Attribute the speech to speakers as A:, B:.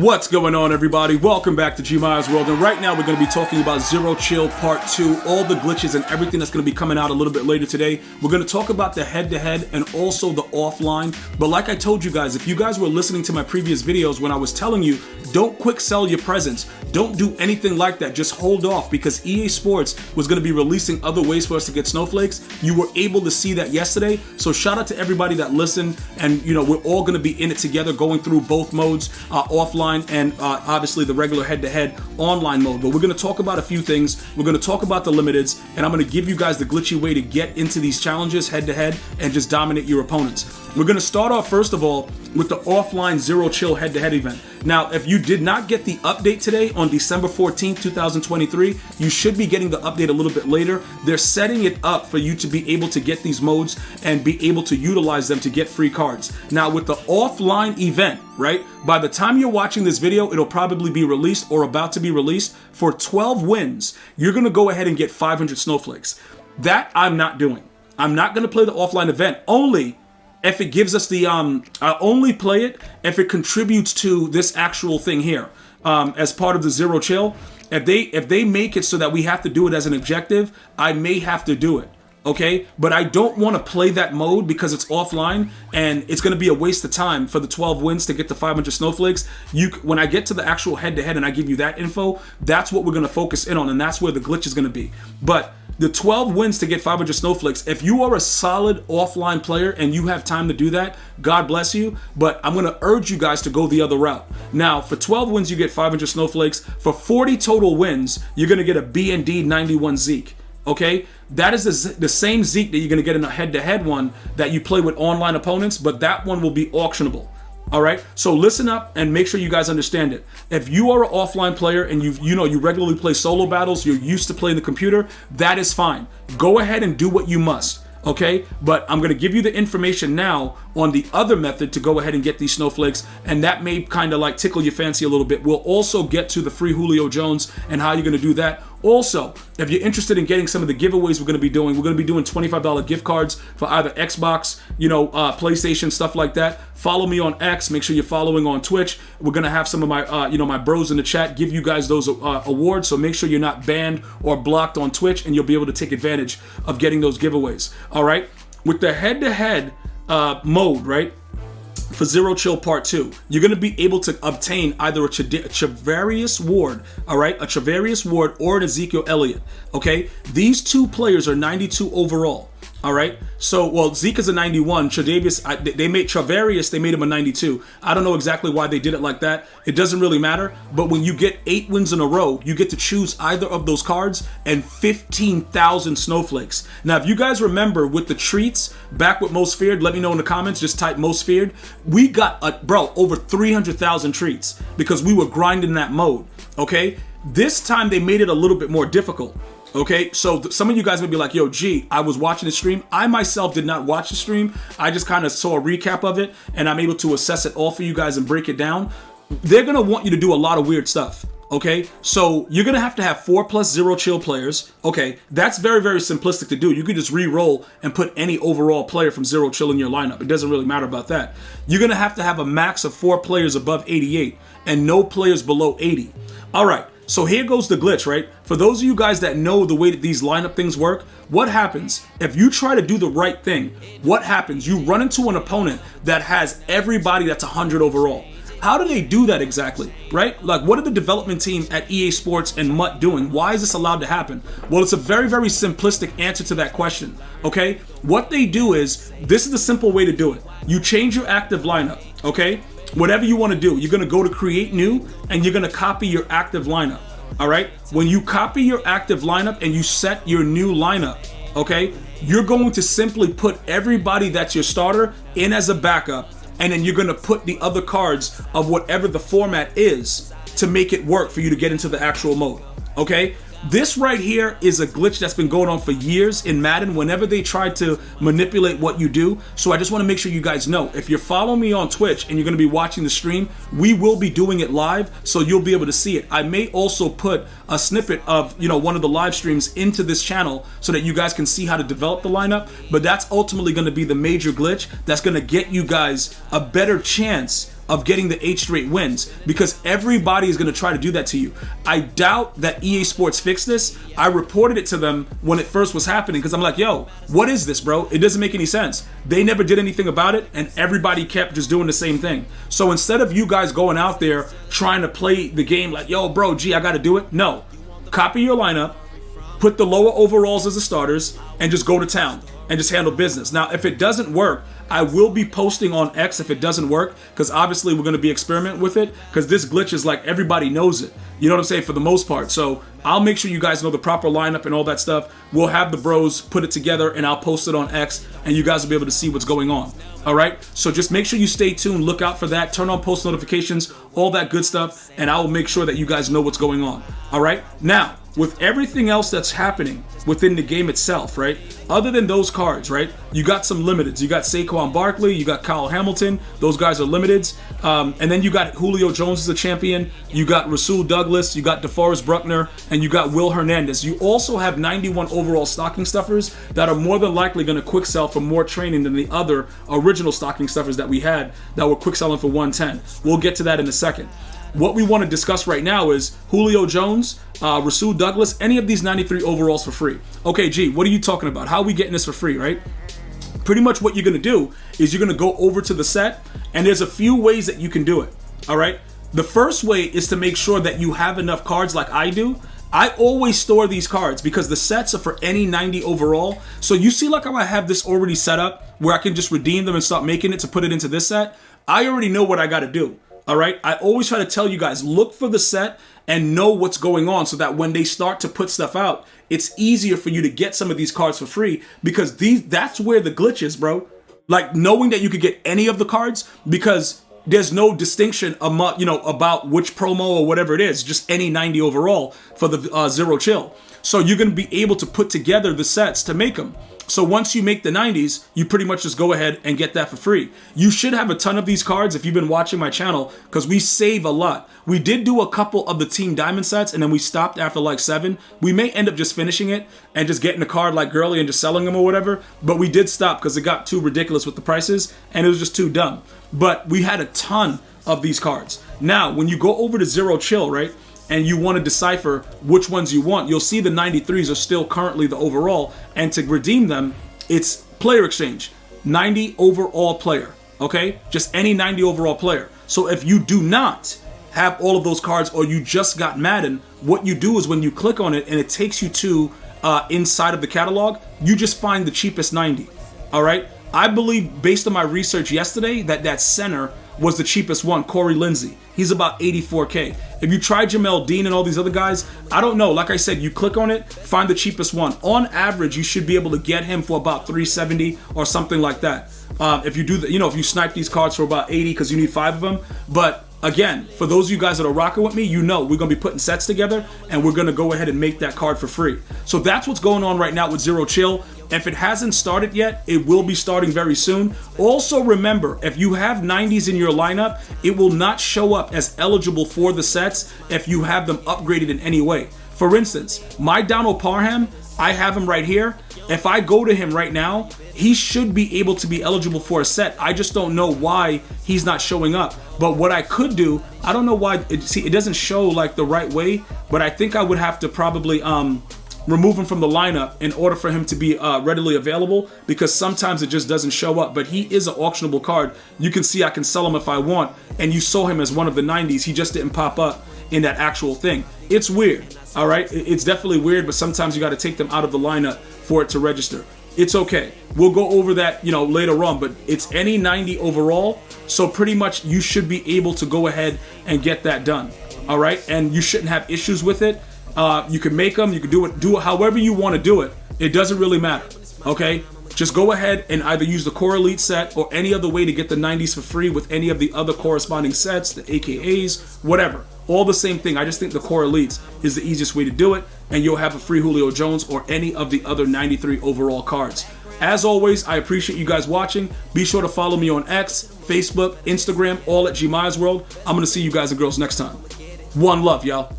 A: What's going on, everybody? Welcome back to GmiasWorld, and right now we're going to be talking about Zero Chill Part 2, all the glitches and everything that's going to be coming out a little bit later today. We're going to talk about the head-to-head and also the offline, but like I told you guys, if you guys were listening to my previous videos when I was telling you, don't quick sell your presents, don't do anything like that, just hold off, because EA Sports was going to be releasing other ways for us to get snowflakes. You were able to see that yesterday, so shout out to everybody that listened, and you know, we're all going to be in it together, going through both modes, offline and obviously the regular head-to-head online mode. But we're going to talk about a few things. We're going to talk about the limiteds, and I'm going to give you guys the glitchy way to get into these challenges head-to-head and just dominate your opponents. We're going to start off first of all with the offline Zero Chill head-to-head event. Now, if you did not get the update today on December 14th, 2023, you should be getting the update a little bit later. They're setting it up for you to be able to get these modes and be able to utilize them to get free cards. Now, with the offline event, right, by the time you're watching this video, it'll probably be released or about to be released. For 12 wins, you're going to go ahead and get 500 snowflakes. That I'm not doing. I'm not going to play the offline event, only if it gives us the, I only play it if it contributes to this actual thing here, as part of the Zero Chill. If they make it so that we have to do it as an objective, I may have to do it. Okay, but I don't want to play that mode because it's offline and it's going to be a waste of time for the 12 wins to get the 500 snowflakes. When I get to the actual head-to-head and I give you that info, that's what we're going to focus in on, and that's where the glitch is going to be. But the 12 wins to get 500 snowflakes, if you are a solid offline player and you have time to do that, God bless you, but I'm going to urge you guys to go the other route. Now, for 12 wins, you get 500 snowflakes. For 40 total wins, you're going to get a B&D 91 Zeke. Okay, that is the same Zeke that you're going to get in a head-to-head one that you play with online opponents, but that one will be auctionable. All right, so listen up and make sure you guys understand it. If you are an offline player and you regularly play solo battles, you're used to playing the computer, that is fine. Go ahead and do what you must. Okay, but I'm going to give you the information now on the other method to go ahead and get these snowflakes, and that may kind of like tickle your fancy a little bit. We'll also get to the free Julio Jones and how you're going to do that. Also, if you're interested in getting some of the giveaways we're going to be doing $25 gift cards for either Xbox, PlayStation, stuff like that. Follow me on X. Make sure you're following on Twitch. We're going to have some of my, my bros in the chat give you guys those awards. So make sure you're not banned or blocked on Twitch, and you'll be able to take advantage of getting those giveaways. All right. With the head-to-head mode, right? For Zero Chill Part 2, you're going to be able to obtain either a Travarius Ward, all right, a Travarius Ward or an Ezekiel Elliott, okay? These two players are 92 overall, all right? So, well, Zeke is a 91. Travarius, they made him a 92. I don't know exactly why they did it like that. It doesn't really matter. But when you get 8 wins in a row, you get to choose either of those cards and 15,000 snowflakes. Now, if you guys remember with the treats back with Most Feared, let me know in the comments. Just type Most Feared. We got, over 300,000 treats because we were grinding that mode, okay? This time they made it a little bit more difficult. Okay, so some of you guys may be like, yo, G, I was watching the stream. I myself did not watch the stream. I just kind of saw a recap of it, and I'm able to assess it all for you guys and break it down. They're going to want you to do a lot of weird stuff. Okay, so you're going to have 4+ Zero Chill players. Okay, that's very, very simplistic to do. You could just re-roll and put any overall player from Zero Chill in your lineup. It doesn't really matter about that. You're going to have a max of 4 players above 88 and no players below 80. All right. So here goes the glitch, right? For those of you guys that know the way that these lineup things work, what happens if you try to do the right thing? What happens? You run into an opponent that has everybody that's 100 overall. How do they do that exactly, right? Like, what are the development team at EA Sports and MUT doing? Why is this allowed to happen? Well, it's a very, very simplistic answer to that question, okay? What they do is, this is the simple way to do it. You change your active lineup, okay? Whatever you want to do, you're going to go to create new and you're going to copy your active lineup. All right. When you copy your active lineup and you set your new lineup, okay, you're going to simply put everybody that's your starter in as a backup. And then you're going to put the other cards of whatever the format is to make it work for you to get into the actual mode. Okay. This right here is a glitch that's been going on for years in Madden whenever they try to manipulate what you do. So I just want to make sure you guys know, if you're following me on Twitch and you're going to be watching the stream, we will be doing it live, so you'll be able to see it. I may also put a snippet of, one of the live streams into this channel so that you guys can see how to develop the lineup, but that's ultimately going to be the major glitch that's going to get you guys a better chance of getting the 8 straight wins, because everybody is going to try to do that to you. I doubt that EA Sports fixed this. I reported it to them when it first was happening because I'm like, yo, what is this, bro? It doesn't make any sense. They never did anything about it, and everybody kept just doing the same thing. So instead of you guys going out there trying to play the game like, yo, bro, gee, I got to do it. No, copy your lineup, put the lower overalls as the starters, and just go to town and just handle business. Now, if it doesn't work, I will be posting on X if it doesn't work, because obviously we're going to be experimenting with it, because this glitch is like everybody knows it. You know what I'm saying? For the most part. So I'll make sure you guys know the proper lineup and all that stuff. We'll have the bros put it together, and I'll post it on X, and you guys will be able to see what's going on. All right? So just make sure you stay tuned, look out for that, turn on post notifications, all that good stuff, and I will make sure that you guys know what's going on. All right? Now, with everything else that's happening within the game itself, right? Other than those cards, right? You got some limiteds. You got Saquon Barkley, you got Kyle Hamilton. Those guys are limiteds. And then you got Julio Jones as a champion. You got Rasul Douglas. You got DeForest Buckner. And you got Will Hernandez. You also have 91 overall stocking stuffers that are more than likely going to quick sell for more training than the other original stocking stuffers that we had that were quick selling for 110. We'll get to that in a second. What we want to discuss right now is Julio Jones, Rasul Douglas, any of these 93 overalls for free. Okay, G, what are you talking about? How are we getting this for free, right? Pretty much what you're going to do is you're going to go over to the set, and there's a few ways that you can do it, all right? The first way is to make sure that you have enough cards like I do. I always store these cards because the sets are for any 90 overall. So you see like how I have this already set up where I can just redeem them and start making it to put it into this set? I already know what I got to do. All right, I always try to tell you guys, look for the set and know what's going on so that when they start to put stuff out, it's easier for you to get some of these cards for free, because that's where the glitch is, bro. Like knowing that you could get any of the cards, because there's no distinction about which promo or whatever it is, just any 90 overall for the Zero Chill. So you're going to be able to put together the sets to make them. So once you make the 90s, you pretty much just go ahead and get that for free. You should have a ton of these cards if you've been watching my channel, because we save a lot. We did do a couple of the Team Diamond sets, and then we stopped after like 7. We may end up just finishing it and just getting a card like Gurley and just selling them or whatever. But we did stop because it got too ridiculous with the prices, and it was just too dumb. But we had a ton of these cards. Now, when you go over to Zero Chill, right, and you want to decipher which ones you want, you'll see the 93s are still currently the overall, and to redeem them, it's player exchange, 90 overall player, okay? Just any 90 overall player. So if you do not have all of those cards, or you just got Madden, what you do is when you click on it and it takes you to inside of the catalog, you just find the cheapest 90, all right? I believe, based on my research yesterday, that center was the cheapest one, Corey Lindsey. He's about 84K. If you try Jamel Dean and all these other guys, I don't know. Like I said, you click on it, find the cheapest one. On average, you should be able to get him for about 370 or something like that. If you do if you snipe these cards for about 80 because you need 5 of them. But again, for those of you guys that are rocking with me, we're going to be putting sets together, and we're going to go ahead and make that card for free. So that's what's going on right now with Zero Chill. If it hasn't started yet, it will be starting very soon. Also remember, if you have 90s in your lineup, it will not show up as eligible for the sets if you have them upgraded in any way. For instance, my Donald Parham, I have him right here. If I go to him right now, he should be able to be eligible for a set. I just don't know why he's not showing up. But what I could do, I don't know why, it doesn't show like the right way, but I think I would have to probably remove him from the lineup in order for him to be readily available, because sometimes it just doesn't show up. But he is an auctionable card. You can see I can sell him if I want, and you saw him as one of the 90s. He just didn't pop up in that actual thing. It's weird, all right? It's definitely weird, but sometimes you got to take them out of the lineup for it to register. It's okay. We'll go over that, later on, but it's any 90 overall. So pretty much you should be able to go ahead and get that done, all right? And you shouldn't have issues with it. You can make them, you can do it however you want to do it. It doesn't really matter, okay? Just go ahead and either use the Core Elite set or any other way to get the 90s for free with any of the other corresponding sets, the AKAs, whatever. All the same thing. I just think the Core Elites is the easiest way to do it, and you'll have a free Julio Jones or any of the other 93 overall cards. As always, I appreciate you guys watching. Be sure to follow me on X, Facebook, Instagram, all at GmiasWorld. I'm going to see you guys and girls next time. One love, y'all.